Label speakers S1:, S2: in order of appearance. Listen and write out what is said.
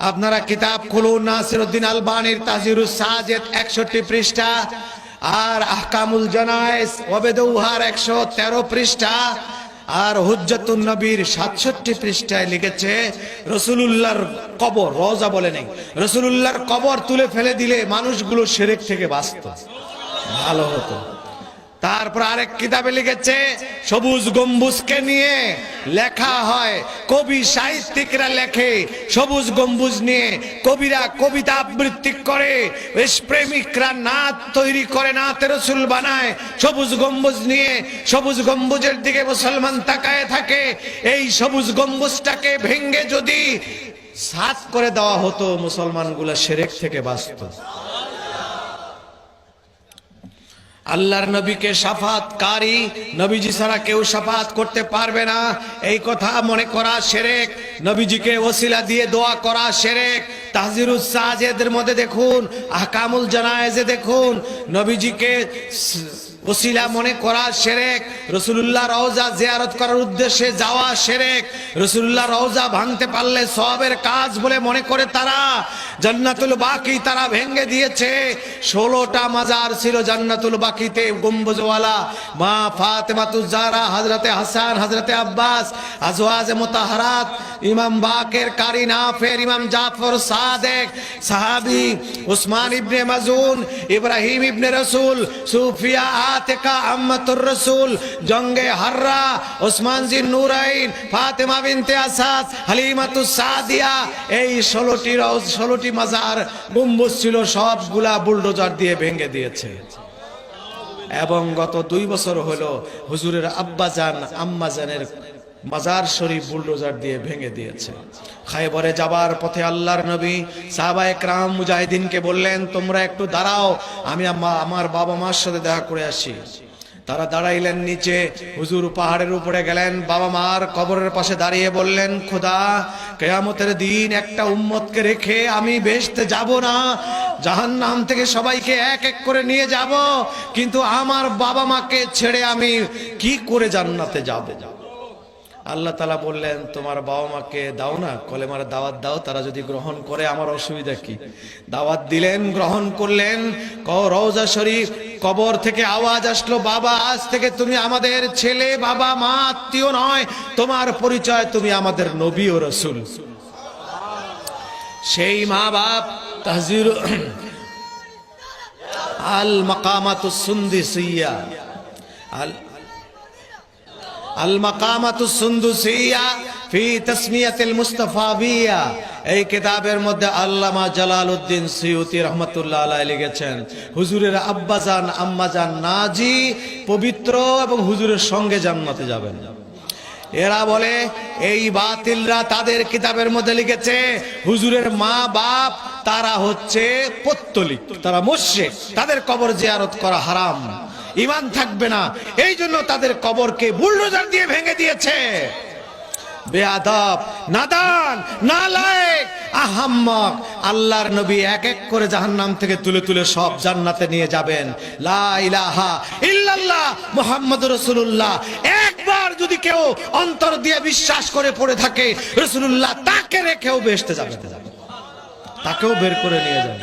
S1: আপনারা কিতাব খুলুন, নাসিরউদ্দিন আলবানীর তাহজিরুস সাজেদ 61 পৃষ্ঠা, আর আহকামুল জানায়েজ ওয়াবেদউহার 113 পৃষ্ঠা, আর হুজ্জাতুন নবীর 67 পৃষ্ঠায় লিখেছে রাসূলুল্লাহর কবর, রওজা বলে নেই, রাসূলুল্লাহর কবর তুলে ফেলে দিলে মানুষগুলো শিরক থেকে বাঁচত, ভালো হতো। তারপর আরেক কিতাবে লিখেছে সবুজ গম্বুজকে নিয়ে লেখা হয়, কবি সাহিত্যিকরা লেখে সবুজ গম্বুজ নিয়ে, কবিরা কবিতা আবৃত্তি করে, প্রেমিকরা নাত তৈরি করে, নাতে রাসূল বানায় সবুজ গম্বুজ নিয়ে। সবুজ গম্বুজের দিকে মুসলমান তাকায় থাকে। এই সবুজ গম্বুজটাকে ভেঙ্গে যদি সাত করে দেওয়া হতো, মুসলমানগুলো শিরক থেকে বাঁচত। আল্লাহর নবীকে শাফাতকারী, নবীজি ছাড়া কেউ শাফাত করতে পারবে না, এই কথা মনে করা শিরক। নবীজিকে ওসিলা দিয়ে দোয়া করা শিরক। তাহজিরুস সাজেদের মধ্যে দেখুন, আহকামুল জানায়েজে দেখুন, নবীজিকে ওসিলা মনে করা শিরক। রাসূলুল্লাহ রওজা জিয়ারত করার উদ্দেশ্যে যাওয়া শিরক। রাসূলুল্লাহ রওজা ভাঙতে পারলে সওয়াবের কাজ বলে মনে করে তারা জান্নাতুল বাকি তারা ভেঙে দিয়েছে। 16টা মাজার ছিল জান্নাতুল বাকিতে, গম্বুজওয়ালা। মা ফাতেমাতুজ জাহরা, হযরতে হাসান, হযরতে আব্বাস, আজওয়াজে মুতাহহারাত, ইমাম বাকের কারি নাফের, ইমাম জাফর সাদেক, সাহাবী উসমান ইবনে মাজুন, ইব্রাহিম ইবনে রাসূল, সুফিয়া আতিকা আম্মাতুর রাসূল, জঙ্গে হাররা, ওসমান জিন নূরাইন, ফাতেমা বিনতে আসাদ, হালিমাতুস সাদিয়া, এই 16টি মাজার গম্বুজ ছিল, সবগুলা বুলডোজার দিয়ে ভেঙে দিয়েছে। এবং গত 2 বছর হলো হুজুরের আব্বাজান আম্মাজানের মাজার শরীফ বুলডোজার দিয়ে ভেঙে দিয়েছে। খায়বরে যাবার পথে আল্লাহর নবী সাহাবায়ে কেরাম মুজাহিদিনকে বললেন, তোমরা একটু দাঁড়াও, আমি আমার বাবা মার সাথে দেখা করে আসি। তারা দাঁড়াইলেন নিচে, হুজুর পাহাড়ের উপরে গেলেন, বাবা মার কবরের পাশে দাঁড়িয়ে বললেন, খোদা কিয়ামতের দিন একটা উম্মতকে রেখে আমি বেহেশতে যাব না, জাহান্নাম থেকে সবাইকে এক এক করে নিয়ে যাব, কিন্তু আমার বাবা মাকে ছেড়ে আমি কি করে জান্নাতে যাব? আল্লাহ তাআলা বললেন, তোমার বাবা মাকে দাও না, কলেমার দাওয়াত দাও, তারা যদি গ্রহণ করে আমার অসুবিধা কি? দাওয়াত দিলেন, গ্রহণ করলেন। রওজা শরীফ কবর থেকে আওয়াজ আসলো, বাবা আজ থেকে তুমি আমাদের ছেলে, বাবা মা আত্মীয় নয়, তোমার পরিচয় তুমি আমাদের নবী ও রাসূল। সেই মা বাপ তাহজির আল মাকামাতুস সুন্দিসিয়া, আল মাকামাতুস সুন্দুসিয়া ফি তাসমিয়াতিল মুস্তাফাবিয়া, এই কিতাবের মধ্যে আল্লামা জালালউদ্দিন সুয়ুতি রাহমাতুল্লাহ আলাইহি লিখেছেন, হুজুরের আব্বাজান আম্মাজান নাজি পবিত্র এবং হুজুরের সঙ্গে জান্নাতে যাবেন। এরা বলে, এই বাতিলরা তাদের কিতাবের মধ্যে লিখেছে হুজুরের মা বাপ তারা হচ্ছে পত্তলিক, তারা মুশরিক, তাদের কবর জিয়ারত করা হারাম, ঈমান থাকবে না, এই জন্য তাদের কবরকে বুলডোজার দিয়ে ভেঙে দিয়েছে। বেয়াদব, নাদান, নালায়েক, আহাম্মক। আল্লাহর নবী এক এক করে জাহান্নাম থেকে তুলে তুলে সব জান্নাতে নিয়ে যাবেন। লা ইলাহা ইল্লাল্লাহ মুহাম্মাদুর রাসূলুল্লাহ একবার যদি কেউ অন্তর দিয়ে বিশ্বাস করে পড়ে থাকে, রাসূলুল্লাহ তাকে রেখেও বেহেশতে যাবে, তাকেও বের করে নিয়ে যাবে।